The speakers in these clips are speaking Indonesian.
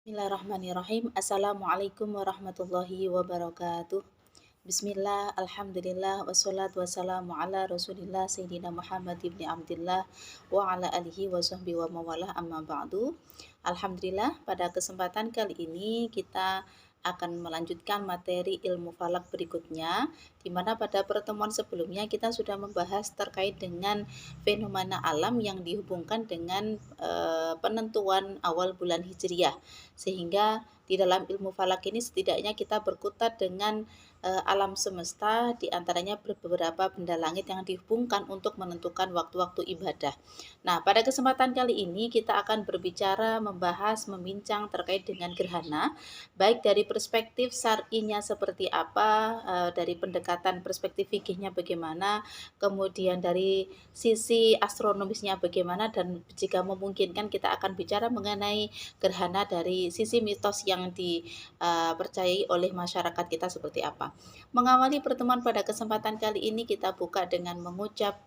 Bismillahirrahmanirrahim. Assalamualaikum warahmatullahi wabarakatuh. Bismillah, alhamdulillah, wassalatu wassalamu ala rasulillah Sayyidina Muhammad ibni Abdillah wa ala alihi wa sahbihi wa mawalah amma ba'du. Alhamdulillah, pada kesempatan kali ini kita akan melanjutkan materi ilmu falak berikutnya, di mana pada pertemuan sebelumnya kita sudah membahas terkait dengan fenomena alam yang dihubungkan dengan penentuan awal bulan Hijriah, sehingga di dalam ilmu falak ini setidaknya kita berkutat dengan alam semesta, diantaranya beberapa benda langit yang dihubungkan untuk menentukan waktu-waktu ibadah. Nah, pada kesempatan kali ini kita akan berbicara, membahas, membincang terkait dengan gerhana, baik dari perspektif syar'inya seperti apa, dari pendekatan perspektif fikihnya bagaimana, kemudian dari sisi astronomisnya bagaimana, dan jika memungkinkan kita akan bicara mengenai gerhana dari sisi mitos yang dipercayai oleh masyarakat kita seperti apa. Mengawali pertemuan pada kesempatan kali ini kita buka dengan mengucap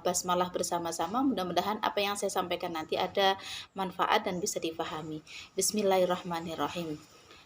basmalah bersama-sama. Mudah-mudahan apa yang saya sampaikan nanti ada manfaat dan bisa difahami. Bismillahirrahmanirrahim.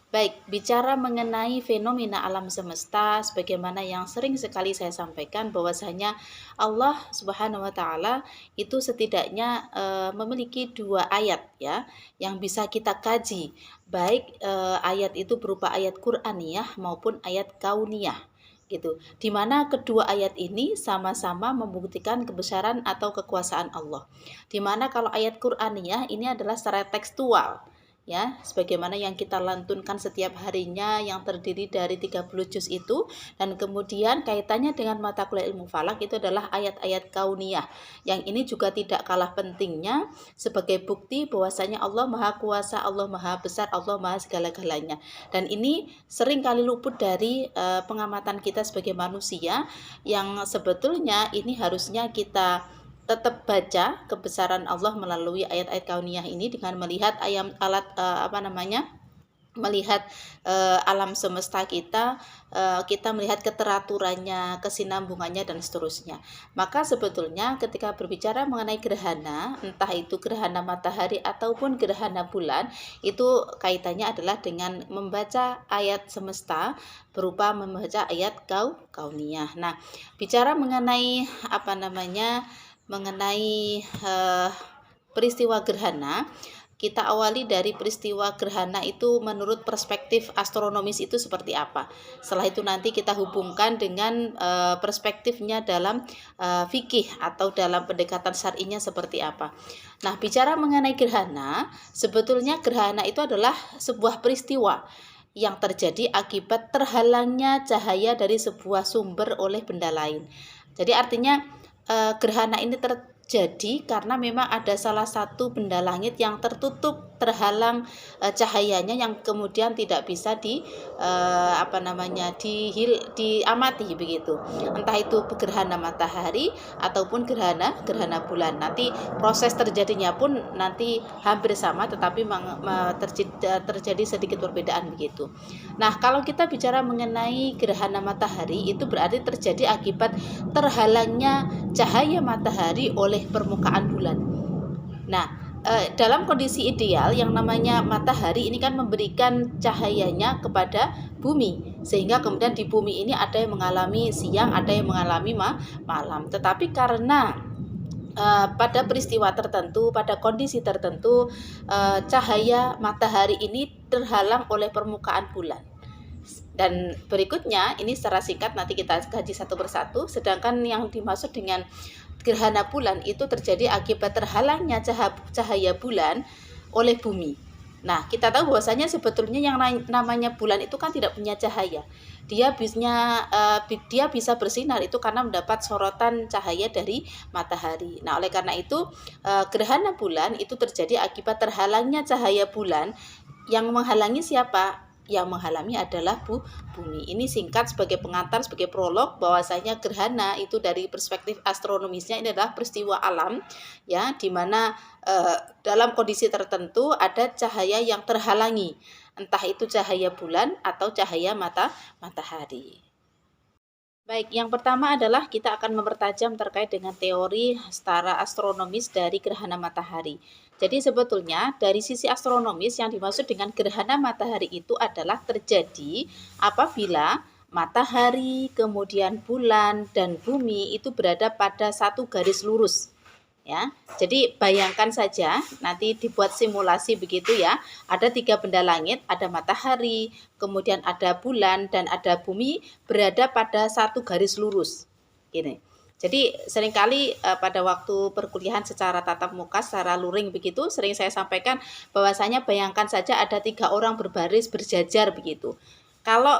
Baik, bicara mengenai fenomena alam semesta, sebagaimana yang sering sekali saya sampaikan bahwasanya Allah Subhanahu wa taala itu setidaknya memiliki dua ayat ya yang bisa kita kaji, baik ayat itu berupa ayat Qur'aniyah maupun ayat kauniyah gitu. Dimana kedua ayat ini sama-sama membuktikan kebesaran atau kekuasaan Allah. Dimana kalau ayat Qur'aniyah ini adalah secara tekstual, ya, sebagaimana yang kita lantunkan setiap harinya yang terdiri dari 30 juz itu, dan kemudian kaitannya dengan mata kuliah ilmu falak itu adalah ayat-ayat kauniyah, yang ini juga tidak kalah pentingnya sebagai bukti bahwasanya Allah Maha Kuasa, Allah Maha Besar, Allah Maha segala-galanya. Dan ini sering kali luput dari pengamatan kita sebagai manusia, yang sebetulnya ini harusnya kita tetap baca kebesaran Allah melalui ayat-ayat kauniyah ini dengan melihat melihat alam semesta kita, kita melihat keteraturannya, kesinambungannya dan seterusnya. Maka sebetulnya ketika berbicara mengenai gerhana, entah itu gerhana matahari ataupun gerhana bulan, itu kaitannya adalah dengan membaca ayat semesta berupa membaca ayat kauniyah. Nah, bicara mengenai peristiwa gerhana, kita awali dari peristiwa gerhana itu menurut perspektif astronomis itu seperti apa. Setelah itu nanti kita hubungkan dengan perspektifnya dalam fikih atau dalam pendekatan syar'inya seperti apa. Nah, bicara mengenai gerhana, sebetulnya gerhana itu adalah sebuah peristiwa yang terjadi akibat terhalangnya cahaya dari sebuah sumber oleh benda lain. Jadi artinya gerhana ini terjadi karena memang ada salah satu benda langit yang tertutup, terhalang cahayanya, yang kemudian tidak bisa diamati begitu. Entah itu gerhana matahari ataupun gerhana bulan. Nanti proses terjadinya pun nanti hampir sama, tetapi terjadi sedikit perbedaan begitu. Nah, kalau kita bicara mengenai gerhana matahari, itu berarti terjadi akibat terhalangnya cahaya matahari oleh permukaan bulan. Nah, dalam kondisi ideal yang namanya matahari ini kan memberikan cahayanya kepada bumi, sehingga kemudian di bumi ini ada yang mengalami siang, ada yang mengalami malam. Tetapi karena pada peristiwa tertentu, pada kondisi tertentu, cahaya matahari ini terhalang oleh permukaan bulan. Dan berikutnya ini secara singkat nanti kita kaji satu persatu. Sedangkan yang dimaksud dengan gerhana bulan itu terjadi akibat terhalangnya cahaya bulan oleh bumi. Nah, kita tahu bahwasanya sebetulnya yang namanya bulan itu kan tidak punya cahaya. Dia bisa bersinar itu karena mendapat sorotan cahaya dari matahari. Nah, oleh karena itu gerhana bulan itu terjadi akibat terhalangnya cahaya bulan. Yang menghalangi siapa? Yang menghalangi adalah bumi. Ini singkat sebagai pengantar, sebagai prolog bahwasanya gerhana itu dari perspektif astronomisnya ini adalah peristiwa alam, ya, di mana dalam kondisi tertentu ada cahaya yang terhalangi, entah itu cahaya bulan atau cahaya matahari. Baik, yang pertama adalah kita akan mempertajam terkait dengan teori secara astronomis dari gerhana matahari. Jadi sebetulnya dari sisi astronomis yang dimaksud dengan gerhana matahari itu adalah terjadi apabila matahari, kemudian bulan dan bumi itu berada pada satu garis lurus. Ya, jadi bayangkan saja nanti dibuat simulasi begitu ya. Ada 3 benda langit, ada matahari, kemudian ada bulan dan ada bumi berada pada satu garis lurus. Gini. Jadi seringkali pada waktu perkuliahan secara tatap muka, secara luring begitu, sering saya sampaikan bahwasanya bayangkan saja ada 3 orang berbaris berjajar begitu. Kalau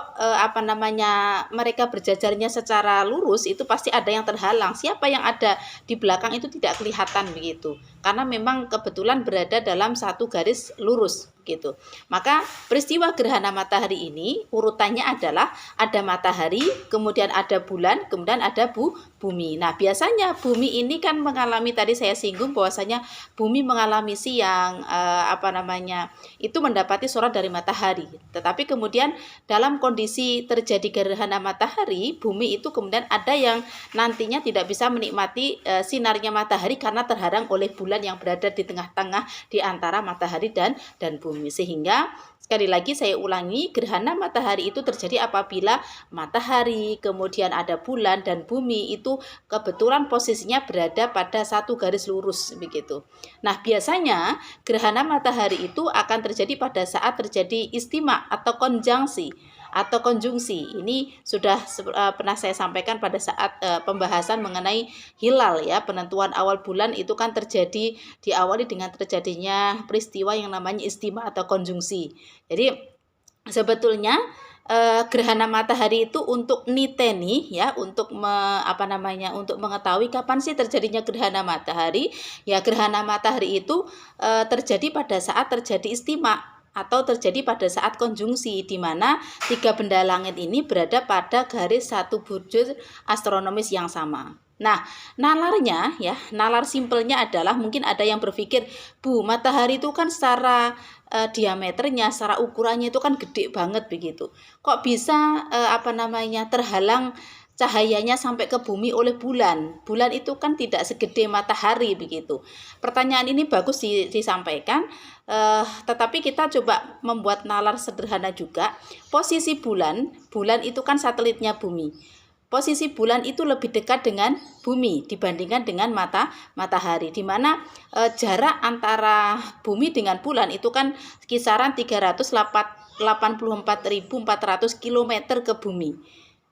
mereka berjajarnya secara lurus itu pasti ada yang terhalang. Siapa yang ada di belakang itu tidak kelihatan begitu. Karena memang kebetulan berada dalam satu garis lurus gitu. Maka peristiwa gerhana matahari ini urutannya adalah ada matahari, kemudian ada bulan, kemudian ada bumi. Nah, biasanya bumi ini kan mengalami, tadi saya singgung bahwasanya bumi mengalami siang itu mendapati sorot dari matahari. Tetapi kemudian dalam kondisi terjadi gerhana matahari, bumi itu kemudian ada yang nantinya tidak bisa menikmati sinarnya matahari karena terhadang oleh bulan yang berada di tengah-tengah di antara matahari dan bumi. Sehingga sekali lagi saya ulangi, gerhana matahari itu terjadi apabila matahari, kemudian ada bulan dan bumi itu kebetulan posisinya berada pada satu garis lurus begitu. Nah, biasanya gerhana matahari itu akan terjadi pada saat terjadi istima atau konjungsi. Ini sudah pernah saya sampaikan pada saat pembahasan mengenai hilal ya, penentuan awal bulan itu kan diawali dengan terjadinya peristiwa yang namanya istima atau konjungsi. Jadi sebetulnya gerhana matahari itu untuk niteni ya, untuk mengetahui kapan sih terjadinya gerhana matahari. Ya, gerhana matahari itu terjadi pada saat terjadi istima atau terjadi pada saat konjungsi, di mana 3 benda langit ini berada pada garis satu bujur astronomis yang sama. Nah, nalar simpelnya adalah, mungkin ada yang berpikir, Bu, matahari itu kan secara diameternya, secara ukurannya itu kan gede banget begitu. Kok bisa terhalang cahayanya sampai ke bumi oleh bulan? Bulan itu kan tidak segede matahari begitu. Pertanyaan ini bagus disampaikan, tetapi kita coba membuat nalar sederhana juga. Posisi bulan itu kan satelitnya bumi. Posisi bulan itu lebih dekat dengan bumi dibandingkan dengan matahari, di mana jarak antara bumi dengan bulan itu kan kisaran 384.400 km ke bumi.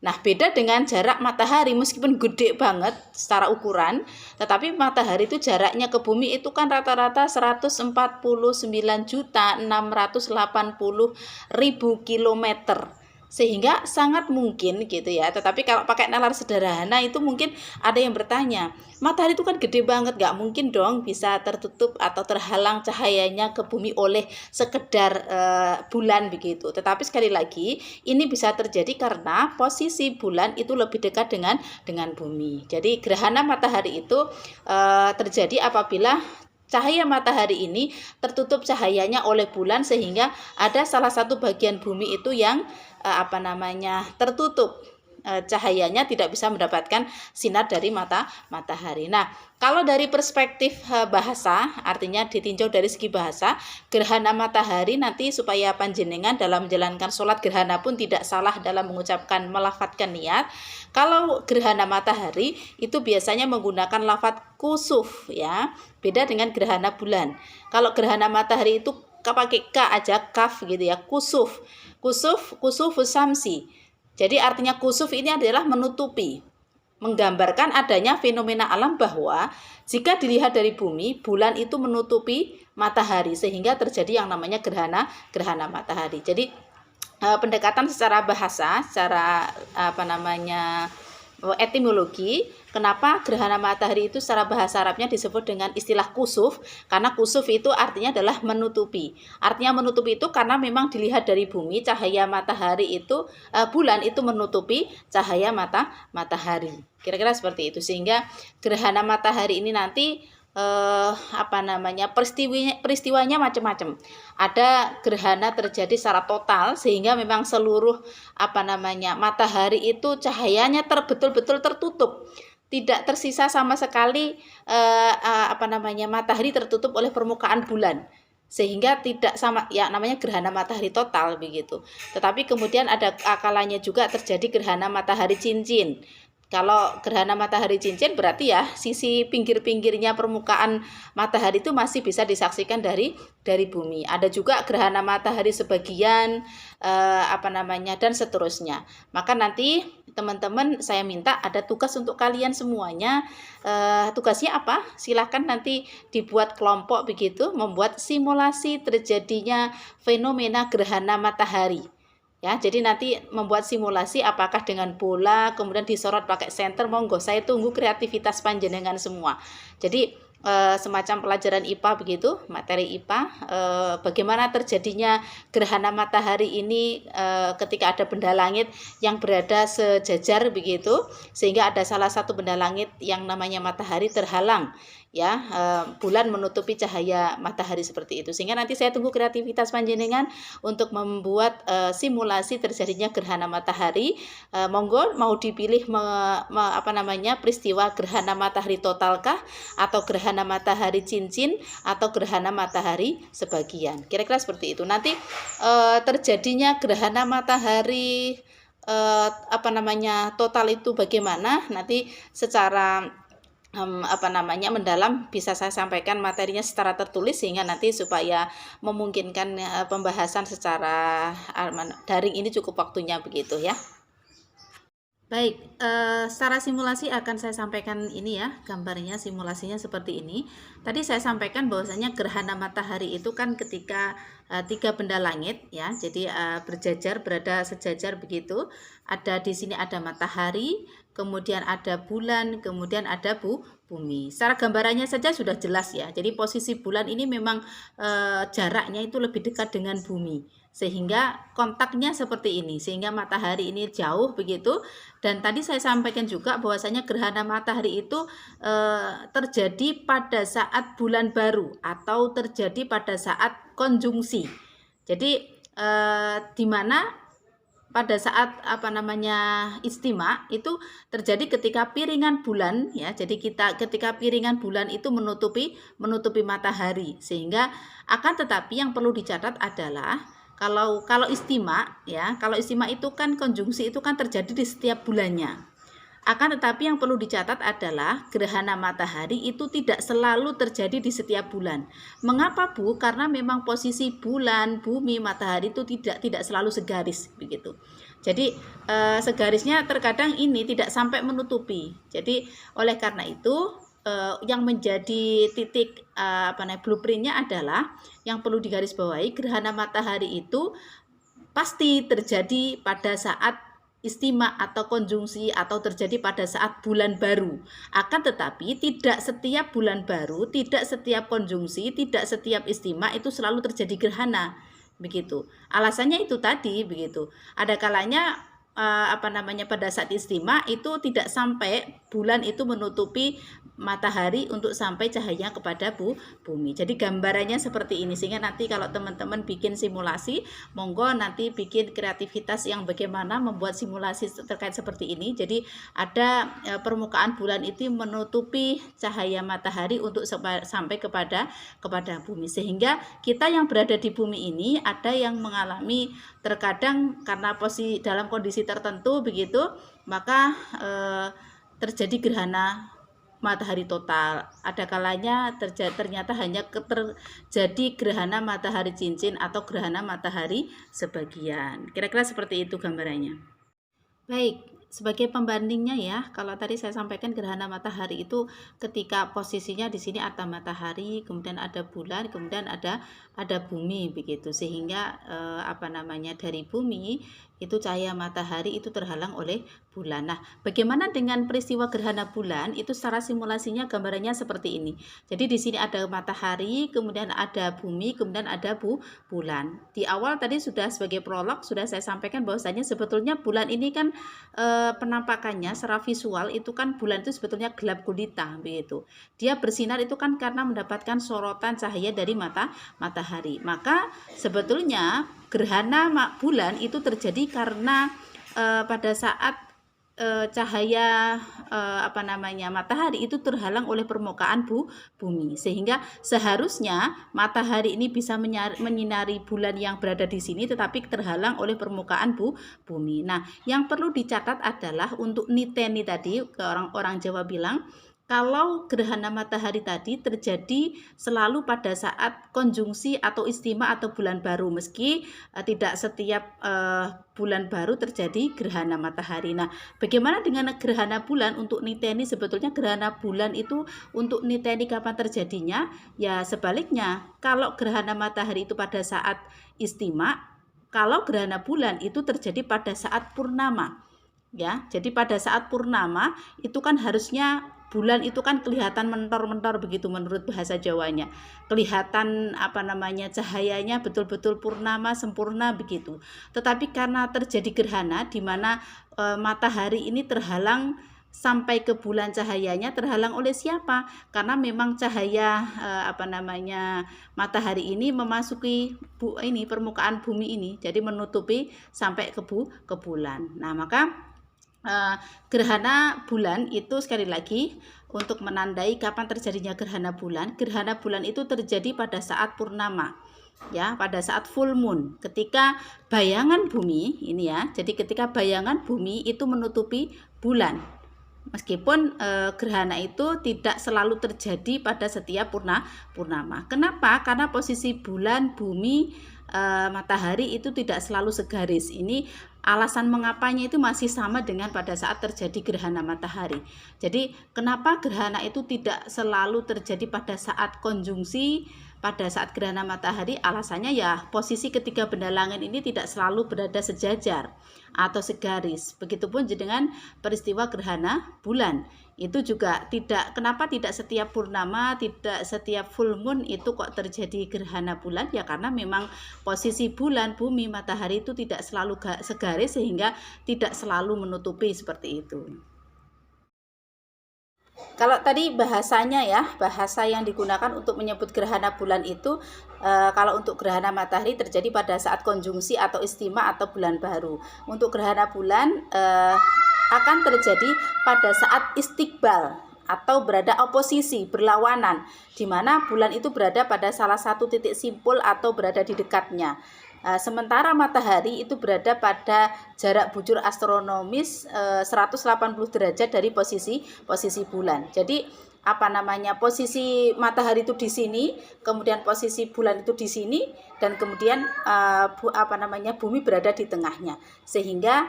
Nah, beda dengan jarak matahari, meskipun gede banget secara ukuran, tetapi matahari itu jaraknya ke bumi itu kan rata-rata 149.680.000 km. Sehingga sangat mungkin gitu ya. Tetapi kalau pakai nalar sederhana itu mungkin ada yang bertanya, matahari itu kan gede banget, gak mungkin dong bisa tertutup atau terhalang cahayanya ke bumi oleh sekedar bulan begitu. Tetapi sekali lagi ini bisa terjadi karena posisi bulan itu lebih dekat dengan bumi. Jadi gerhana matahari itu terjadi apabila cahaya matahari ini tertutup cahayanya oleh bulan, sehingga ada salah satu bagian bumi itu yang tertutup cahayanya, tidak bisa mendapatkan sinar dari matahari. Nah, kalau dari perspektif bahasa, artinya ditinjau dari segi bahasa, gerhana matahari nanti supaya panjenengan dalam menjalankan sholat gerhana pun tidak salah dalam mengucapkan melafadzkan niat. Kalau gerhana matahari itu biasanya menggunakan lafadz kusuf ya, beda dengan gerhana bulan. Kalau gerhana matahari itu pakai K aja, kaf gitu ya, kusufus samsi. Jadi artinya kusuf ini adalah menutupi, menggambarkan adanya fenomena alam bahwa jika dilihat dari bumi, bulan itu menutupi matahari sehingga terjadi yang namanya gerhana matahari. Jadi pendekatan secara bahasa, secara etimologi, kenapa gerhana matahari itu secara bahasa Arabnya disebut dengan istilah kusuf, karena kusuf itu artinya adalah menutupi. Artinya menutupi itu karena memang dilihat dari bumi, cahaya matahari itu bulan itu menutupi cahaya matahari. Kira-kira seperti itu, sehingga gerhana matahari ini nanti peristiwanya macam-macam. Ada gerhana terjadi secara total sehingga memang seluruh matahari itu cahayanya betul-betul tertutup. Tidak tersisa sama sekali matahari tertutup oleh permukaan bulan. Sehingga tidak sama ya, namanya gerhana matahari total begitu. Tetapi kemudian ada kalanya juga terjadi gerhana matahari cincin. Kalau gerhana matahari cincin berarti ya sisi pinggir-pinggirnya permukaan matahari itu masih bisa disaksikan dari bumi. Ada juga gerhana matahari sebagian dan seterusnya. Maka nanti teman-teman saya minta ada tugas untuk kalian semuanya. Tugasnya apa? Silahkan nanti dibuat kelompok begitu, membuat simulasi terjadinya fenomena gerhana matahari. Ya, jadi nanti membuat simulasi apakah dengan bola, kemudian disorot pakai senter, monggo. Saya tunggu kreativitas panjenengan semua. Jadi semacam pelajaran IPA begitu, materi IPA, bagaimana terjadinya gerhana matahari ini ketika ada benda langit yang berada sejajar begitu, sehingga ada salah satu benda langit yang namanya matahari terhalang. Ya, bulan menutupi cahaya matahari seperti itu, sehingga nanti saya tunggu kreativitas panjenengan untuk membuat simulasi terjadinya gerhana matahari. Monggo mau dipilih peristiwa gerhana matahari totalkah, atau gerhana matahari cincin, atau gerhana matahari sebagian. Kira-kira seperti itu. Nanti terjadinya gerhana matahari total itu bagaimana, nanti secara mendalam bisa saya sampaikan materinya secara tertulis, sehingga nanti supaya memungkinkan pembahasan secara daring ini cukup waktunya begitu ya. Baik, secara simulasi akan saya sampaikan ini ya, gambarnya simulasinya seperti ini. Tadi saya sampaikan bahwasanya gerhana matahari itu kan ketika 3 benda langit ya, jadi berjajar, berada sejajar begitu. Ada di sini ada matahari, kemudian ada bulan, kemudian ada bumi. Secara gambarannya saja sudah jelas ya. Jadi posisi bulan ini memang jaraknya itu lebih dekat dengan bumi, sehingga kontaknya seperti ini, sehingga matahari ini jauh begitu. Dan tadi saya sampaikan juga bahwasanya gerhana matahari itu terjadi pada saat bulan baru atau terjadi pada saat konjungsi. Jadi di mana pada saat istima itu terjadi ketika piringan bulan ya. Jadi ketika piringan bulan itu menutupi matahari, sehingga akan tetapi yang perlu dicatat adalah kalau istima ya, kalau istima itu kan konjungsi itu kan terjadi di setiap bulannya. Akan tetapi yang perlu dicatat adalah gerhana matahari itu tidak selalu terjadi di setiap bulan. Mengapa Bu? Karena memang posisi bulan, bumi, matahari itu tidak selalu segaris begitu. Jadi segarisnya terkadang ini tidak sampai menutupi. Jadi oleh karena itu yang menjadi titik blueprintnya adalah yang perlu digarisbawahi, gerhana matahari itu pasti terjadi pada saat istima atau konjungsi, atau terjadi pada saat bulan baru. Akan tetapi tidak setiap bulan baru, tidak setiap konjungsi, tidak setiap istima itu selalu terjadi gerhana begitu. Alasannya itu tadi begitu. Ada kalanya pada saat istima itu tidak sampai bulan itu menutupi matahari untuk sampai cahaya kepada bumi. Jadi gambarannya seperti ini, sehingga nanti kalau teman-teman bikin simulasi, monggo nanti bikin kreativitas yang bagaimana membuat simulasi terkait seperti ini. Jadi ada permukaan bulan itu menutupi cahaya matahari untuk sampai kepada bumi, sehingga kita yang berada di bumi ini ada yang mengalami terkadang karena posisi dalam kondisi tertentu begitu, maka terjadi gerhana matahari total. Ada kalanya ternyata hanya terjadi gerhana matahari cincin atau gerhana matahari sebagian. Kira-kira seperti itu gambarannya. Baik, sebagai pembandingnya ya, kalau tadi saya sampaikan gerhana matahari itu ketika posisinya di sini ada matahari, kemudian ada bulan, kemudian ada bumi begitu, sehingga dari bumi itu cahaya matahari itu terhalang oleh bulan. Nah, bagaimana dengan peristiwa gerhana bulan? Itu secara simulasinya gambarannya seperti ini. Jadi di sini ada matahari, kemudian ada bumi, kemudian ada bulan. Di awal tadi sudah sebagai prolog sudah saya sampaikan bahwasanya sebetulnya bulan ini kan penampakannya secara visual itu kan bulan itu sebetulnya gelap gulita begitu. Dia bersinar itu kan karena mendapatkan sorotan cahaya dari matahari. Maka sebetulnya gerhana bulan itu terjadi karena pada saat cahaya matahari itu terhalang oleh permukaan bumi, sehingga seharusnya matahari ini bisa menyinari bulan yang berada di sini tetapi terhalang oleh permukaan bumi. Nah, yang perlu dicatat adalah untuk niteni tadi, orang Jawa bilang kalau gerhana matahari tadi terjadi selalu pada saat konjungsi atau istima atau bulan baru, meski tidak setiap bulan baru terjadi gerhana matahari. Nah, bagaimana dengan gerhana bulan untuk niteni? Sebetulnya gerhana bulan itu untuk niteni kapan terjadinya? Ya sebaliknya, kalau gerhana matahari itu pada saat istima, kalau gerhana bulan itu terjadi pada saat purnama. Ya, jadi pada saat purnama itu kan harusnya bulan itu kan kelihatan mentor-mentor begitu menurut bahasa Jawanya. Kelihatan cahayanya betul-betul purnama sempurna begitu. Tetapi karena terjadi gerhana di mana matahari ini terhalang sampai ke bulan, cahayanya terhalang oleh siapa? Karena memang cahaya matahari ini memasuki permukaan bumi ini, jadi menutupi sampai ke bulan. Nah, maka gerhana bulan itu sekali lagi untuk menandai kapan terjadinya gerhana bulan itu terjadi pada saat purnama, ya, pada saat full moon, ketika bayangan bumi ini ya, jadi ketika bayangan bumi itu menutupi bulan. Meskipun gerhana itu tidak selalu terjadi pada setiap purnama. Kenapa? Karena posisi bulan, bumi, matahari itu tidak selalu segaris. Ini alasan mengapanya itu masih sama dengan pada saat terjadi gerhana matahari. Jadi kenapa gerhana itu tidak selalu terjadi pada saat konjungsi, pada saat gerhana matahari? Alasannya ya posisi ketiga benda langit ini tidak selalu berada sejajar atau segaris. Begitupun dengan peristiwa gerhana bulan. Itu juga kenapa tidak setiap purnama, tidak setiap full moon itu kok terjadi gerhana bulan? Ya karena memang posisi bulan, bumi, matahari itu tidak selalu segaris sehingga tidak selalu menutupi seperti itu. Kalau tadi bahasanya ya, bahasa yang digunakan untuk menyebut gerhana bulan itu kalau untuk gerhana matahari terjadi pada saat konjungsi atau istima atau bulan baru. Untuk gerhana bulan akan terjadi pada saat istiqbal atau berada oposisi, berlawanan, di mana bulan itu berada pada salah satu titik simpul atau berada di dekatnya. Sementara matahari itu berada pada jarak bujur astronomis 180 derajat dari posisi bulan. Jadi posisi matahari itu di sini, kemudian posisi bulan itu di sini, dan kemudian bumi berada di tengahnya, sehingga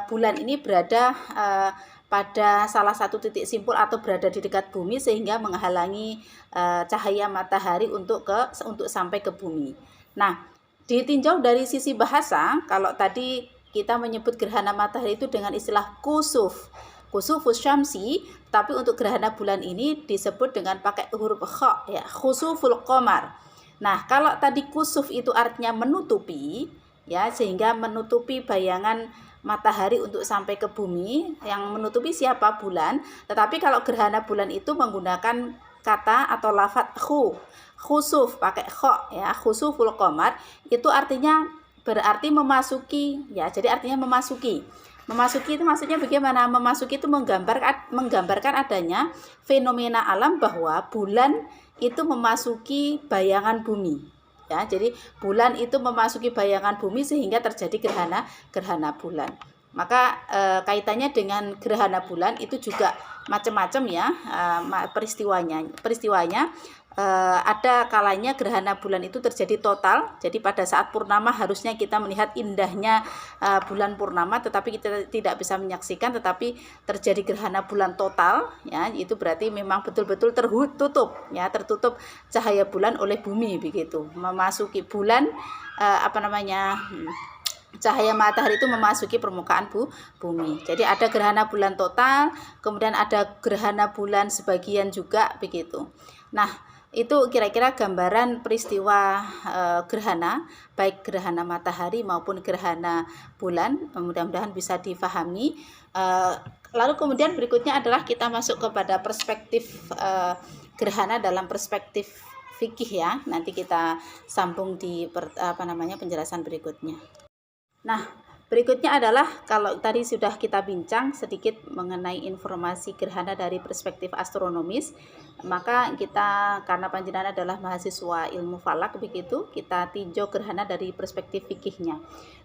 bulan ini berada pada salah satu titik simpul atau berada di dekat bumi sehingga menghalangi cahaya matahari untuk sampai ke bumi. Nah, ditinjau dari sisi bahasa, kalau tadi kita menyebut gerhana matahari itu dengan istilah kusufus syamsi, tapi untuk gerhana bulan ini disebut dengan pakai huruf kha, ya, khusuful qamar. Nah, kalau tadi kusuf itu artinya menutupi, ya, sehingga menutupi bayangan matahari untuk sampai ke bumi, yang menutupi siapa? Bulan. Tetapi kalau gerhana bulan itu menggunakan kata atau lafadz khusuf pakai kha, ya, khusuful qamar, itu artinya berarti memasuki, ya, jadi artinya memasuki itu maksudnya bagaimana? Memasuki itu menggambarkan adanya fenomena alam bahwa bulan itu memasuki bayangan bumi, ya, jadi bulan itu memasuki bayangan bumi sehingga terjadi gerhana bulan. Maka kaitannya dengan gerhana bulan itu juga macam-macam ya peristiwanya. Ada kalanya gerhana bulan itu terjadi total. Jadi pada saat purnama harusnya kita melihat indahnya bulan purnama, tetapi kita tidak bisa menyaksikan, tetapi terjadi gerhana bulan total, ya, itu berarti memang betul-betul tertutup cahaya bulan oleh bumi begitu. Memasuki bulan cahaya matahari itu memasuki permukaan bumi. Jadi ada gerhana bulan total, kemudian ada gerhana bulan sebagian juga begitu. Nah, Itu kira-kira gambaran peristiwa gerhana, baik gerhana matahari maupun gerhana bulan. Mudah-mudahan bisa difahami. Lalu kemudian berikutnya adalah kita masuk kepada perspektif gerhana dalam perspektif fikih ya. Nanti kita sambung di penjelasan berikutnya. Nah, berikutnya adalah kalau tadi sudah kita bincang sedikit mengenai informasi gerhana dari perspektif astronomis, maka kita karena panjenengan adalah mahasiswa ilmu falak begitu, kita tinjau gerhana dari perspektif fikihnya.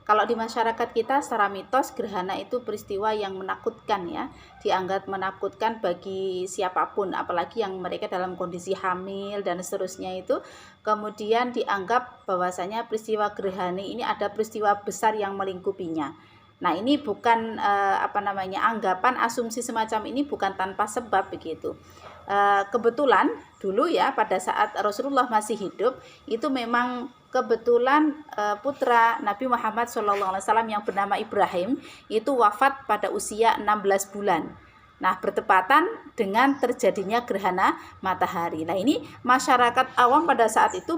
Kalau di masyarakat kita secara mitos gerhana itu peristiwa yang menakutkan ya, dianggap menakutkan bagi siapapun, apalagi yang mereka dalam kondisi hamil dan seterusnya itu. Kemudian dianggap bahwasanya peristiwa gerhana ini ada peristiwa besar yang melingkupinya. Nah, ini bukan anggapan asumsi semacam ini bukan tanpa sebab begitu. Kebetulan dulu ya pada saat Rasulullah masih hidup itu memang kebetulan putra Nabi Muhammad SAW yang bernama Ibrahim itu wafat pada usia 16 bulan. Nah, bertepatan dengan terjadinya gerhana matahari. Nah, ini masyarakat awam pada saat itu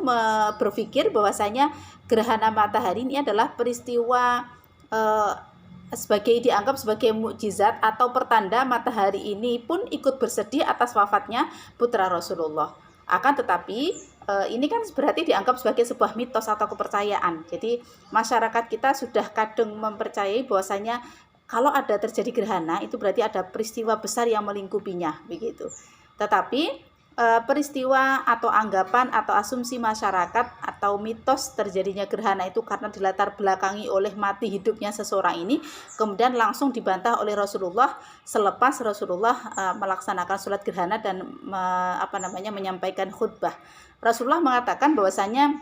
berpikir bahwasanya gerhana matahari ini adalah peristiwa dianggap sebagai mukjizat atau pertanda matahari ini pun ikut bersedih atas wafatnya putra Rasulullah. Akan tetapi ini kan berarti dianggap sebagai sebuah mitos atau kepercayaan. Jadi masyarakat kita sudah kadung mempercayai bahwasanya kalau ada terjadi gerhana itu berarti ada peristiwa besar yang melingkupinya begitu. Tetapi peristiwa atau anggapan atau asumsi masyarakat atau mitos terjadinya gerhana itu karena dilatar belakangi oleh mati hidupnya seseorang ini, kemudian langsung dibantah oleh Rasulullah selepas Rasulullah melaksanakan sholat gerhana dan menyampaikan khutbah. Rasulullah mengatakan bahwasanya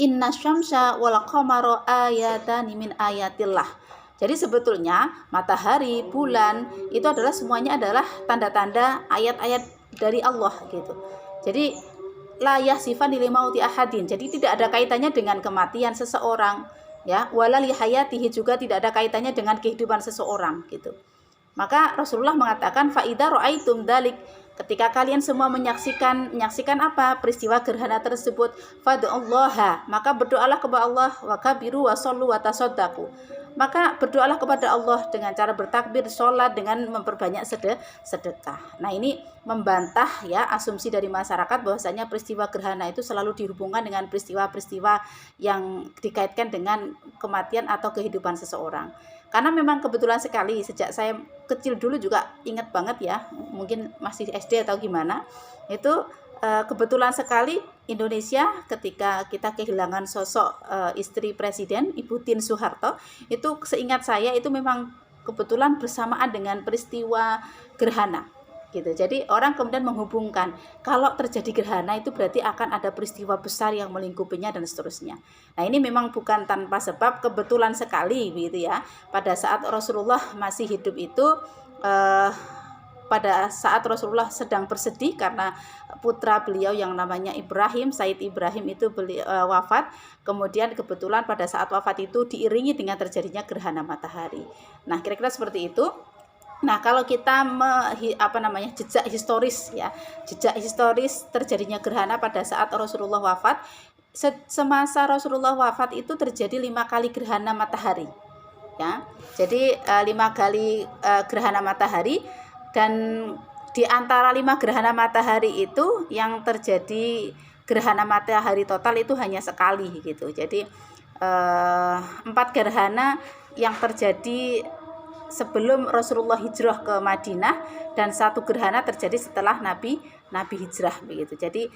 inna syamsa wal qamara ayatan min ayatillah. Jadi sebetulnya matahari, bulan itu adalah semuanya adalah tanda-tanda ayat-ayat dari Allah gitu. Jadi la yahsifan li mauti ahadin. Jadi tidak ada kaitannya dengan kematian seseorang ya, wala li hayatihi juga tidak ada kaitannya dengan kehidupan seseorang gitu. Maka Rasulullah mengatakan fa idza raaitum dzalik, ketika kalian semua menyaksikan apa peristiwa gerhana tersebut, fad'ullaha, maka berdoalah kepada Allah, wa kabiru wa shallu wa tasaddaqu, maka berdoalah kepada Allah dengan cara bertakbir, sholat, dengan memperbanyak sedekah. Nah, ini membantah ya asumsi dari masyarakat bahwasanya peristiwa gerhana itu selalu dihubungkan dengan peristiwa-peristiwa yang dikaitkan dengan kematian atau kehidupan seseorang. Karena memang kebetulan sekali sejak saya kecil dulu juga ingat banget ya, mungkin masih SD atau gimana, itu kebetulan sekali Indonesia ketika kita kehilangan sosok istri presiden Ibu Tien Soeharto, itu seingat saya itu memang kebetulan bersamaan dengan peristiwa gerhana gitu. Jadi orang kemudian menghubungkan kalau terjadi gerhana itu berarti akan ada peristiwa besar yang melingkupinya dan seterusnya. Nah, ini memang bukan tanpa sebab, kebetulan sekali gitu ya. Pada saat Rasulullah masih hidup itu pada saat Rasulullah sedang bersedih karena putra beliau yang namanya Ibrahim, Said Ibrahim itu wafat. Kemudian kebetulan pada saat wafat itu diiringi dengan terjadinya gerhana matahari. Nah, kira-kira seperti itu. Nah, kalau kita jejak historis terjadinya gerhana pada saat Rasulullah wafat, semasa Rasulullah wafat itu terjadi 5 kali gerhana matahari. Ya. Jadi 5 kali gerhana matahari, dan di antara 5 gerhana matahari itu yang terjadi gerhana matahari total itu hanya sekali gitu. Jadi 4 gerhana yang terjadi sebelum Rasulullah hijrah ke Madinah, dan 1 gerhana terjadi setelah Nabi hijrah begitu. Jadi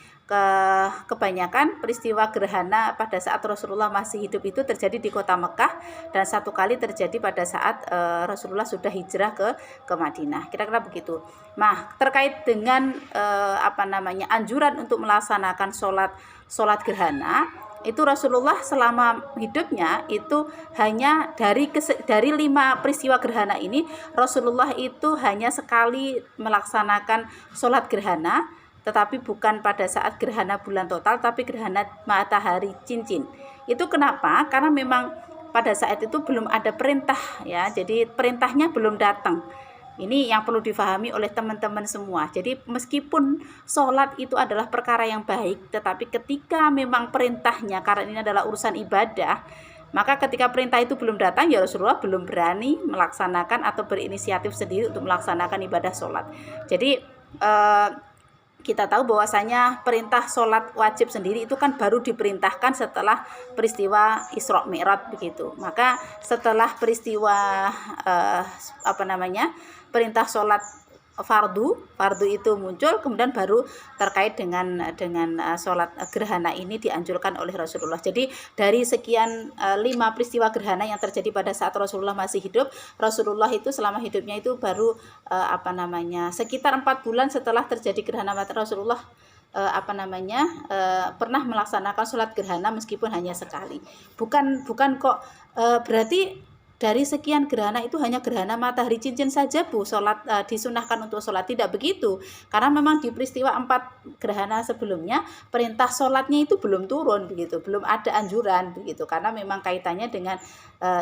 kebanyakan peristiwa gerhana pada saat Rasulullah masih hidup itu terjadi di kota Mekah, dan 1 kali terjadi pada saat Rasulullah sudah hijrah ke Madinah. Kira-kira begitu. Nah, terkait dengan anjuran untuk melaksanakan sholat gerhana, itu Rasulullah selama hidupnya itu hanya dari 5 peristiwa gerhana ini, Rasulullah itu hanya sekali melaksanakan sholat gerhana, tetapi bukan pada saat gerhana bulan total, tapi gerhana matahari cincin. Itu kenapa? Karena memang pada saat itu belum ada perintah ya, jadi perintahnya belum datang. Ini yang perlu difahami oleh teman-teman semua. Jadi meskipun sholat itu adalah perkara yang baik, tetapi ketika memang perintahnya, karena ini adalah urusan ibadah, maka ketika perintah itu belum datang, ya Rasulullah belum berani melaksanakan atau berinisiatif sendiri untuk melaksanakan ibadah sholat. Jadi kita tahu bahwasanya perintah sholat wajib sendiri itu kan baru diperintahkan setelah peristiwa Isra Mi'raj begitu. Maka setelah peristiwa perintah sholat fardu itu muncul, kemudian baru terkait dengan sholat gerhana ini dianjurkan oleh Rasulullah. Jadi dari sekian 5 peristiwa gerhana yang terjadi pada saat Rasulullah masih hidup, Rasulullah itu selama hidupnya itu baru sekitar 4 bulan setelah terjadi gerhana matahari, Rasulullah pernah melaksanakan sholat gerhana meskipun hanya sekali. Bukan kok berarti dari sekian gerhana itu hanya gerhana matahari cincin saja Bu sholat disunahkan untuk sholat. Tidak begitu, karena memang di peristiwa 4 gerhana sebelumnya perintah sholatnya itu belum turun begitu, belum ada anjuran begitu, karena memang kaitannya dengan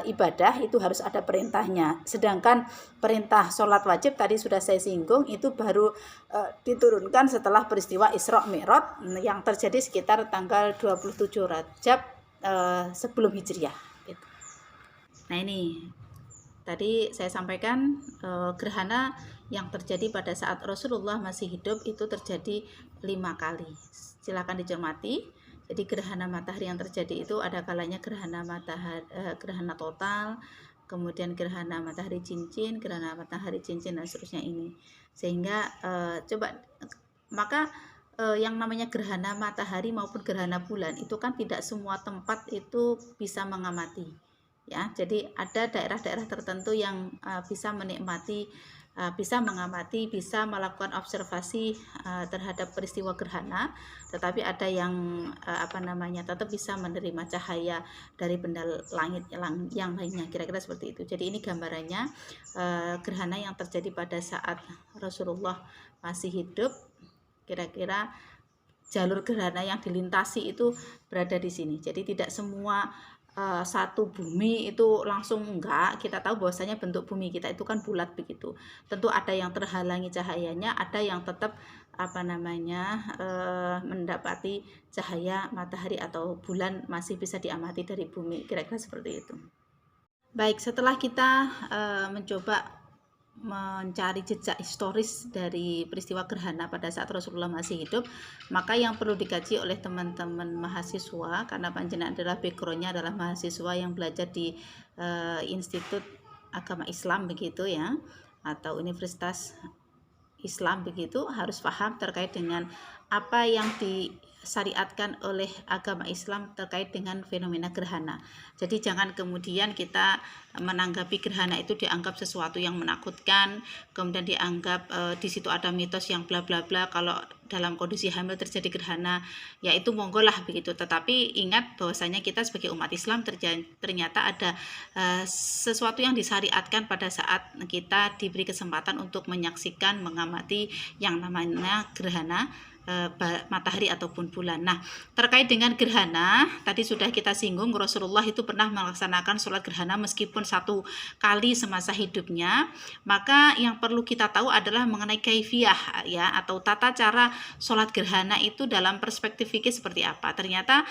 ibadah itu harus ada perintahnya. Sedangkan perintah sholat wajib tadi sudah saya singgung itu baru diturunkan setelah peristiwa Isra Mi'raj yang terjadi sekitar tanggal 27 Rajab sebelum Hijriah. Nah ini tadi saya sampaikan gerhana yang terjadi pada saat Rasulullah masih hidup itu terjadi 5 kali. Silakan dicermati. Jadi gerhana matahari yang terjadi itu ada kalanya gerhana matahari gerhana total, kemudian gerhana matahari cincin, dan seterusnya ini. Sehingga yang namanya gerhana matahari maupun gerhana bulan itu kan tidak semua tempat itu bisa mengamati. Ya, jadi ada daerah-daerah tertentu yang bisa menikmati, bisa mengamati, bisa melakukan observasi terhadap peristiwa gerhana, tetapi ada yang tetap bisa menerima cahaya dari benda langit yang lainnya, kira-kira seperti itu. Jadi ini gambarannya gerhana yang terjadi pada saat Rasulullah masih hidup, kira-kira jalur gerhana yang dilintasi itu berada di sini. Jadi tidak semua satu bumi itu langsung enggak. Kita tahu bahwasanya bentuk bumi kita itu kan bulat begitu. Tentu ada yang terhalangi cahayanya, ada yang tetap mendapati cahaya matahari atau bulan masih bisa diamati dari bumi, kira-kira seperti itu. Baik, setelah kita mencoba mencari jejak historis dari peristiwa gerhana pada saat Rasulullah masih hidup, maka yang perlu dikaji oleh teman-teman mahasiswa, karena panjenengan adalah backgroundnya adalah mahasiswa yang belajar di Institut Agama Islam begitu ya, atau Universitas Islam begitu, harus paham terkait dengan apa yang disyariatkan oleh agama Islam terkait dengan fenomena gerhana. Jadi jangan kemudian kita menanggapi gerhana itu dianggap sesuatu yang menakutkan, kemudian dianggap di situ ada mitos yang bla bla bla, kalau dalam kondisi hamil terjadi gerhana, ya itu monggo lah begitu. Tetapi ingat bahwasanya kita sebagai umat Islam ternyata ada sesuatu yang disyariatkan pada saat kita diberi kesempatan untuk menyaksikan, mengamati yang namanya gerhana matahari ataupun bulan. Nah, terkait dengan gerhana, tadi sudah kita singgung, Rasulullah itu pernah melaksanakan sholat gerhana meskipun 1 kali semasa hidupnya. Maka yang perlu kita tahu adalah mengenai kaifiyah ya, atau tata cara sholat gerhana itu dalam perspektif fikih seperti apa. Ternyata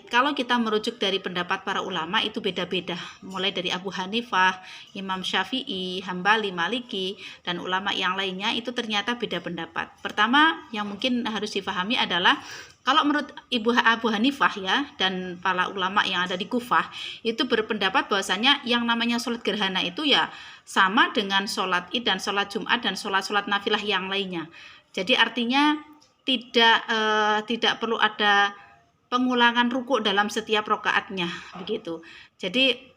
kalau kita merujuk dari pendapat para ulama itu beda-beda, mulai dari Abu Hanifah, Imam Syafi'i, Hambali, Maliki, dan ulama yang lainnya itu ternyata beda pendapat. Pertama yang mungkin harus difahami adalah kalau menurut Abu Hanifah ya dan para ulama yang ada di Kufah itu berpendapat bahwasanya yang namanya sholat gerhana itu ya sama dengan sholat Id dan sholat Jumat dan sholat nafilah yang lainnya. Jadi artinya tidak perlu ada pengulangan rukuk dalam setiap rakaatnya begitu. Jadi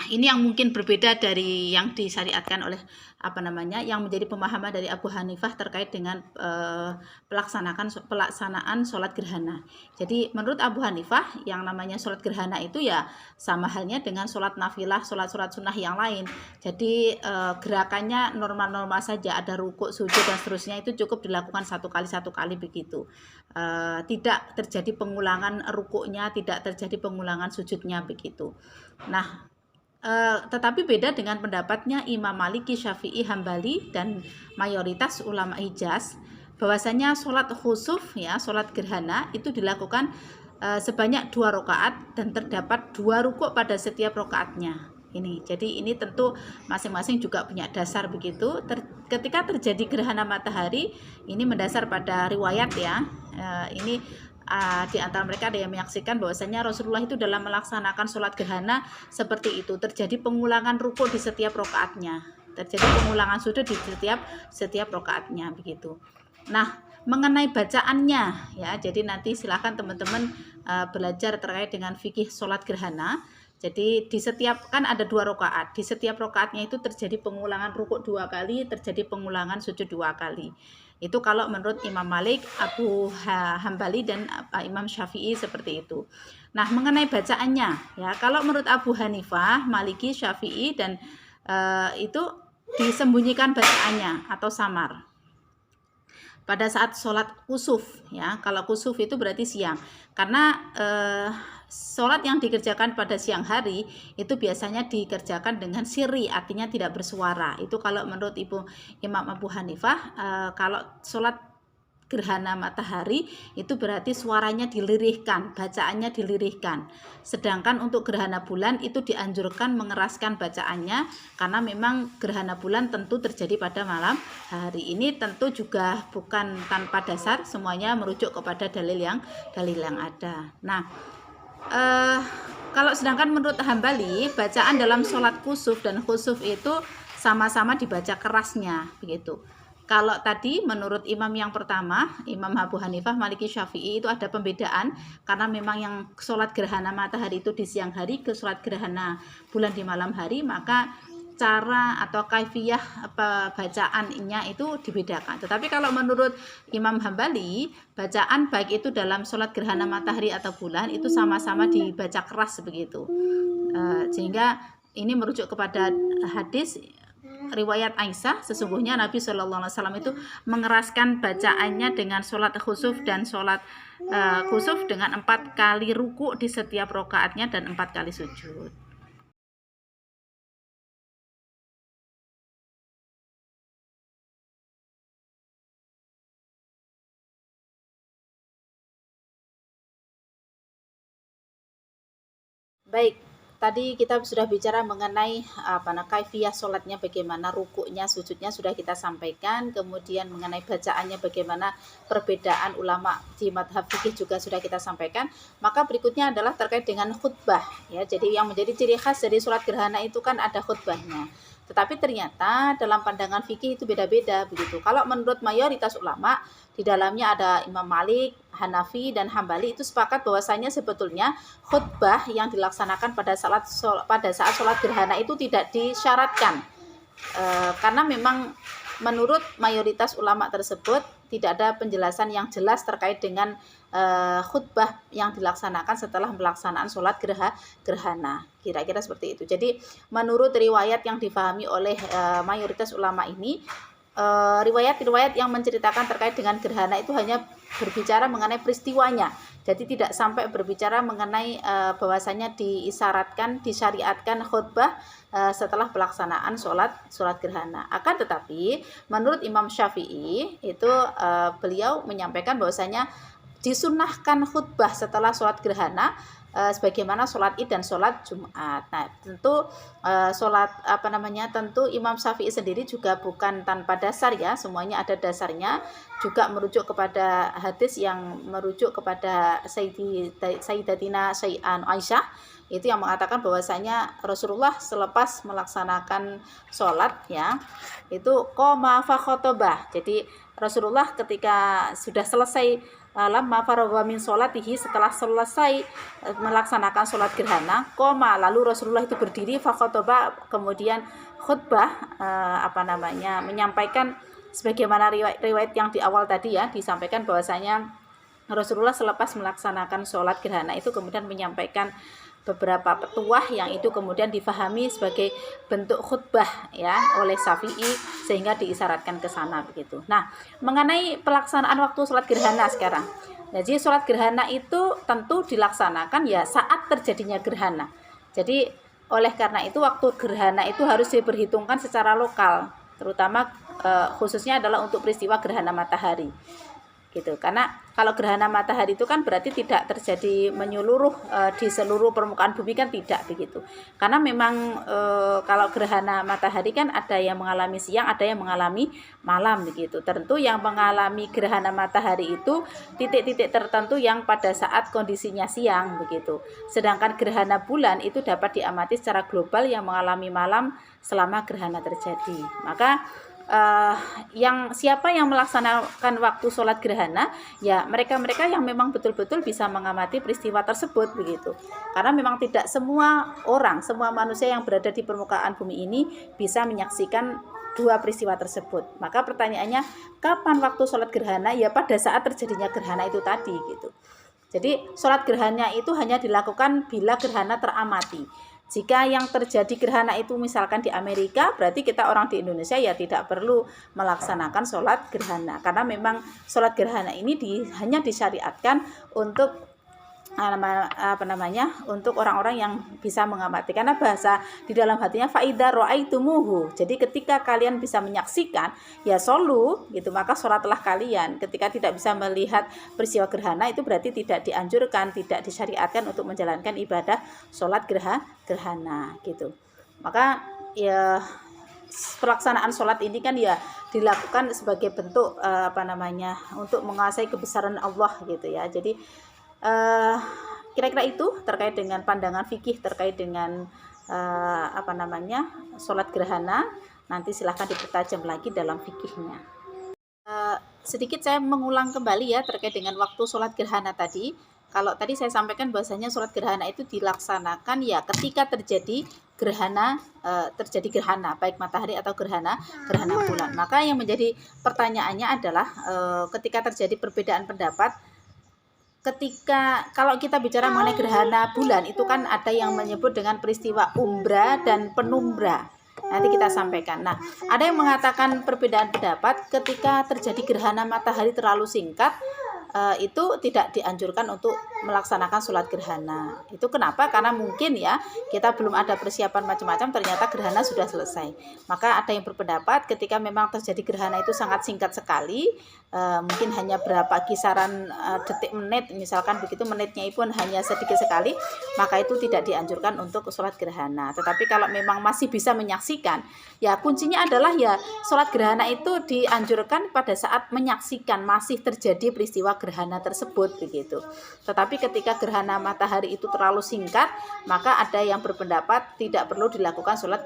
ini yang mungkin berbeda dari yang disyariatkan oleh yang menjadi pemahaman dari Abu Hanifah terkait dengan pelaksanaan sholat gerhana. Jadi menurut Abu Hanifah yang namanya sholat gerhana itu ya sama halnya dengan sholat nafilah, sholat sunnah yang lain. Jadi gerakannya normal-normal saja, ada rukuk, sujud dan seterusnya, itu cukup dilakukan satu kali begitu. Tidak terjadi pengulangan rukuknya, tidak terjadi pengulangan sujudnya begitu. Nah, Tetapi beda dengan pendapatnya Imam Maliki, Syafi'i, Hambali dan mayoritas ulama Hijaz, bahwasanya sholat khusuf ya, sholat gerhana itu dilakukan sebanyak 2 rakaat dan terdapat 2 rukuk pada setiap rakaatnya. Jadi ini tentu masing-masing juga punya dasar begitu. Ketika terjadi gerhana matahari, ini mendasar pada riwayat ya. Ini di antara mereka ada yang menyaksikan bahwasanya Rasulullah itu dalam melaksanakan sholat gerhana seperti itu, terjadi pengulangan rukuk di setiap rakaatnya, terjadi pengulangan sujud di setiap rakaatnya begitu. Nah, mengenai bacaannya ya, jadi nanti silahkan teman-teman belajar terkait dengan fikih sholat gerhana. Jadi di setiap, kan ada 2 rakaat, di setiap rakaatnya itu terjadi pengulangan rukuk 2 kali, terjadi pengulangan sujud 2 kali. Itu kalau menurut Imam Malik, Abu Hambali dan Imam Syafi'i seperti itu. Nah, mengenai bacaannya ya, kalau menurut Abu Hanifah, Maliki, Syafi'i dan itu disembunyikan bacaannya atau samar pada saat sholat kusuf ya. Kalau kusuf itu berarti siang, karena sholat yang dikerjakan pada siang hari itu biasanya dikerjakan dengan sirri, artinya tidak bersuara. Itu kalau menurut Imam Abu Hanifah. Kalau sholat gerhana matahari itu berarti suaranya dilirihkan, bacaannya dilirihkan. Sedangkan untuk gerhana bulan itu dianjurkan mengeraskan bacaannya, karena memang gerhana bulan tentu terjadi pada malam hari. Ini tentu juga bukan tanpa dasar, semuanya merujuk kepada dalil yang ada. Nah, kalau sedangkan menurut Hambali, bacaan dalam sholat kusuf dan khusuf itu sama-sama dibaca kerasnya begitu. Kalau tadi menurut imam yang pertama, Imam Abu Hanifah, Maliki, Syafi'i, itu ada pembedaan, karena memang yang sholat gerhana matahari itu di siang hari, ke sholat gerhana bulan di malam hari, maka cara atau kaifiyah bacaannya itu dibedakan. Tetapi kalau menurut Imam Hambali, bacaan baik itu dalam sholat gerhana matahari atau bulan itu sama-sama dibaca keras begitu. Sehingga ini merujuk kepada hadis riwayat Aisyah, sesungguhnya Nabi Shallallahu Alaihi Wasallam itu mengeraskan bacaannya dengan sholat khusuf dan sholat khusuf dengan 4 kali ruku di setiap rokaatnya dan 4 kali sujud. Baik, tadi kita sudah bicara mengenai kaifiyah sholatnya, bagaimana rukuknya, sujudnya sudah kita sampaikan. Kemudian mengenai bacaannya, bagaimana perbedaan ulama di madhab fikih juga sudah kita sampaikan. Maka berikutnya adalah terkait dengan khutbah ya. Jadi yang menjadi ciri khas dari sholat gerhana itu kan ada khutbahnya. Tetapi ternyata dalam pandangan fikih itu beda-beda begitu. Kalau menurut mayoritas ulama, di dalamnya ada Imam Malik, Hanafi dan Hambali, itu sepakat bahwasanya sebetulnya khutbah yang dilaksanakan pada saat sholat gerhana itu tidak disyaratkan, karena memang menurut mayoritas ulama tersebut tidak ada penjelasan yang jelas terkait dengan khutbah yang dilaksanakan setelah pelaksanaan sholat gerhana, kira-kira seperti itu. Jadi menurut riwayat yang difahami oleh mayoritas ulama ini, riwayat-riwayat yang menceritakan terkait dengan gerhana itu hanya berbicara mengenai peristiwanya. Jadi tidak sampai berbicara mengenai bahwasanya disyariatkan khutbah setelah pelaksanaan sholat gerhana. Akan tetapi menurut Imam Syafi'i itu beliau menyampaikan bahwasanya disunnahkan khutbah setelah sholat gerhana sebagaimana sholat Id dan sholat Jumat. Nah, tentu tentu Imam Syafi'i sendiri juga bukan tanpa dasar ya, semuanya ada dasarnya, juga merujuk kepada hadis yang merujuk kepada Sayyidatina Aisyah, itu yang mengatakan bahwasanya Rasulullah selepas melaksanakan sholat ya, itu qoma fa khotobah. Jadi Rasulullah ketika sudah selesai lamma faragha min sholatihi, setelah selesai melaksanakan sholat gerhana, qoma, lalu Rasulullah itu berdiri, fa khotoba, kemudian khutbah menyampaikan sebagaimana riwayat yang di awal tadi ya, disampaikan bahwasanya Rasulullah selepas melaksanakan sholat gerhana itu kemudian menyampaikan beberapa petuah yang itu kemudian difahami sebagai bentuk khutbah ya oleh Syafi'i, sehingga diisyaratkan ke sana begitu. Nah, mengenai pelaksanaan waktu sholat gerhana sekarang. Jadi sholat gerhana itu tentu dilaksanakan ya saat terjadinya gerhana. Jadi Oleh karena itu waktu gerhana itu harus diperhitungkan secara lokal, terutama khususnya adalah untuk peristiwa gerhana matahari gitu. Karena kalau gerhana matahari itu kan berarti tidak terjadi menyeluruh di seluruh permukaan bumi, kan tidak begitu. Karena memang kalau gerhana matahari kan ada yang mengalami siang, ada yang mengalami malam begitu. Tentu yang mengalami gerhana matahari itu titik-titik tertentu yang pada saat kondisinya siang begitu. Sedangkan gerhana bulan itu dapat diamati secara global yang mengalami malam selama gerhana terjadi. Maka siapa yang melaksanakan waktu sholat gerhana, ya mereka-mereka yang memang betul-betul bisa mengamati peristiwa tersebut begitu. Karena memang tidak semua orang, semua manusia yang berada di permukaan bumi ini bisa menyaksikan dua peristiwa tersebut. Maka pertanyaannya, kapan waktu sholat gerhana? Ya pada saat terjadinya gerhana itu tadi gitu. Jadi sholat gerhana itu hanya dilakukan bila gerhana teramati. Jika yang terjadi gerhana itu misalkan di Amerika, berarti kita orang di Indonesia ya tidak perlu melaksanakan sholat gerhana. Karena memang sholat gerhana ini hanya disyariatkan untuk untuk orang-orang yang bisa mengamati. Karena bahasa di dalam hatinya faida ro'aitumuhu. Jadi ketika kalian bisa menyaksikan, ya sholu gitu, maka sholatlah kalian. Ketika tidak bisa melihat peristiwa gerhana, itu berarti tidak dianjurkan, tidak disyariatkan untuk menjalankan ibadah sholat gerhana gitu. Maka ya pelaksanaan sholat ini kan ya dilakukan sebagai bentuk untuk menguasai kebesaran Allah gitu ya. Jadi kira-kira itu terkait dengan pandangan fikih terkait dengan sholat gerhana. Nanti silahkan dipertajam lagi dalam fikihnya. Sedikit saya mengulang kembali ya terkait dengan waktu sholat gerhana tadi. Kalau tadi saya sampaikan bahwasanya sholat gerhana itu dilaksanakan ya ketika terjadi gerhana, baik matahari atau gerhana bulan. Maka yang menjadi pertanyaannya adalah ketika terjadi perbedaan pendapat, kalau kita bicara mengenai gerhana bulan, itu kan ada yang menyebut dengan peristiwa umbra dan penumbra. Nanti kita sampaikan. Nah, ada yang mengatakan perbedaan pendapat ketika terjadi gerhana matahari terlalu singkat, itu tidak dianjurkan untuk melaksanakan sholat gerhana. Itu kenapa? Karena mungkin ya kita belum ada persiapan macam-macam, ternyata gerhana sudah selesai. Maka ada yang berpendapat ketika memang terjadi gerhana itu sangat singkat sekali, mungkin hanya berapa kisaran detik menit, misalkan begitu, menitnya pun hanya sedikit sekali, maka itu tidak dianjurkan untuk sholat gerhana. Tetapi kalau memang masih bisa menyaksikan, ya kuncinya adalah ya sholat gerhana itu dianjurkan pada saat menyaksikan masih terjadi peristiwa gerhana tersebut begitu. Tetapi ketika gerhana matahari itu terlalu singkat, maka ada yang berpendapat tidak perlu dilakukan sholat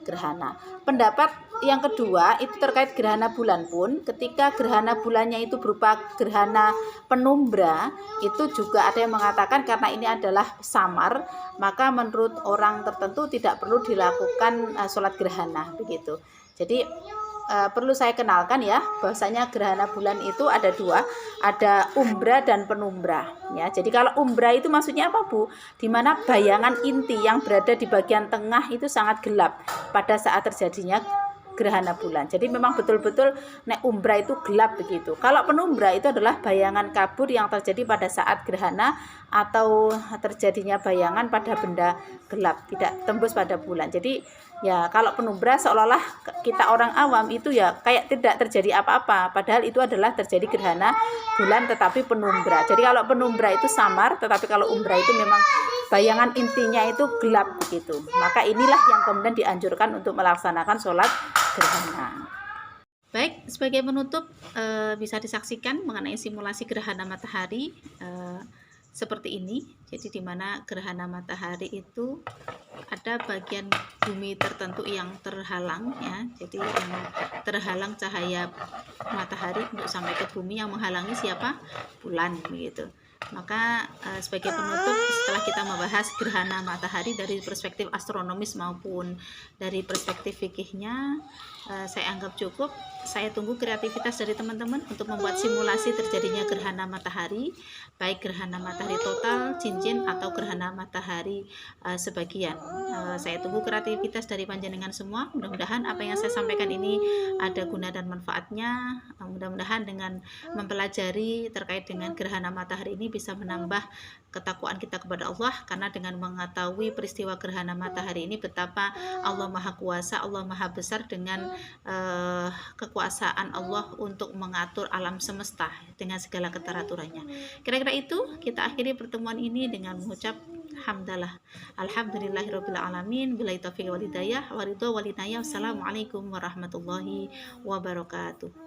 gerhana. Pendapat yang kedua itu terkait gerhana bulan pun, ketika gerhana bulannya itu berupa gerhana penumbra, itu juga ada yang mengatakan karena ini adalah samar, maka menurut orang tertentu tidak perlu dilakukan sholat gerhana begitu. Jadi perlu saya kenalkan ya, bahwasanya gerhana bulan itu ada dua, ada umbra dan penumbra ya. Jadi kalau umbra itu maksudnya apa, Bu? Dimana bayangan inti yang berada di bagian tengah itu sangat gelap pada saat terjadinya gerhana bulan. Jadi memang betul-betul umbra itu gelap begitu. Kalau penumbra itu adalah bayangan kabur yang terjadi pada saat gerhana atau terjadinya bayangan pada benda gelap, tidak tembus pada bulan. Jadi ya kalau penumbra seolah-olah kita orang awam itu ya kayak tidak terjadi apa-apa, padahal itu adalah terjadi gerhana bulan tetapi penumbra. Jadi kalau penumbra itu samar, tetapi kalau umbra itu memang bayangan intinya itu gelap begitu. Maka inilah yang kemudian dianjurkan untuk melaksanakan sholat gerhana. Baik, sebagai penutup bisa disaksikan mengenai simulasi gerhana matahari seperti ini. Jadi di mana gerhana matahari itu ada bagian bumi tertentu yang terhalang ya. Jadi yang terhalang cahaya matahari untuk sampai ke bumi, yang menghalangi siapa? Bulan begitu. Maka sebagai penutup, setelah kita membahas gerhana matahari dari perspektif astronomis maupun dari perspektif fikihnya, saya anggap cukup. Saya tunggu kreativitas dari teman-teman untuk membuat simulasi terjadinya gerhana matahari, baik gerhana matahari total, cincin, atau gerhana matahari sebagian. Saya tunggu kreativitas dari panjenengan semua. Mudah-mudahan apa yang saya sampaikan ini ada guna dan manfaatnya. Mudah-mudahan dengan mempelajari terkait dengan gerhana matahari ini bisa menambah ketakwaan kita kepada Allah, karena dengan mengetahui peristiwa gerhana matahari ini betapa Allah Maha Kuasa, Allah Maha Besar, dengan kekuasaan Allah untuk mengatur alam semesta dengan segala keteraturannya. Kira-kira itu, kita akhiri pertemuan ini dengan mengucap hamdalah. Alhamdulillahirabbil alamin. Billahi taufiq wal hidayah. Wassalamualaikum warahmatullahi wabarakatuh.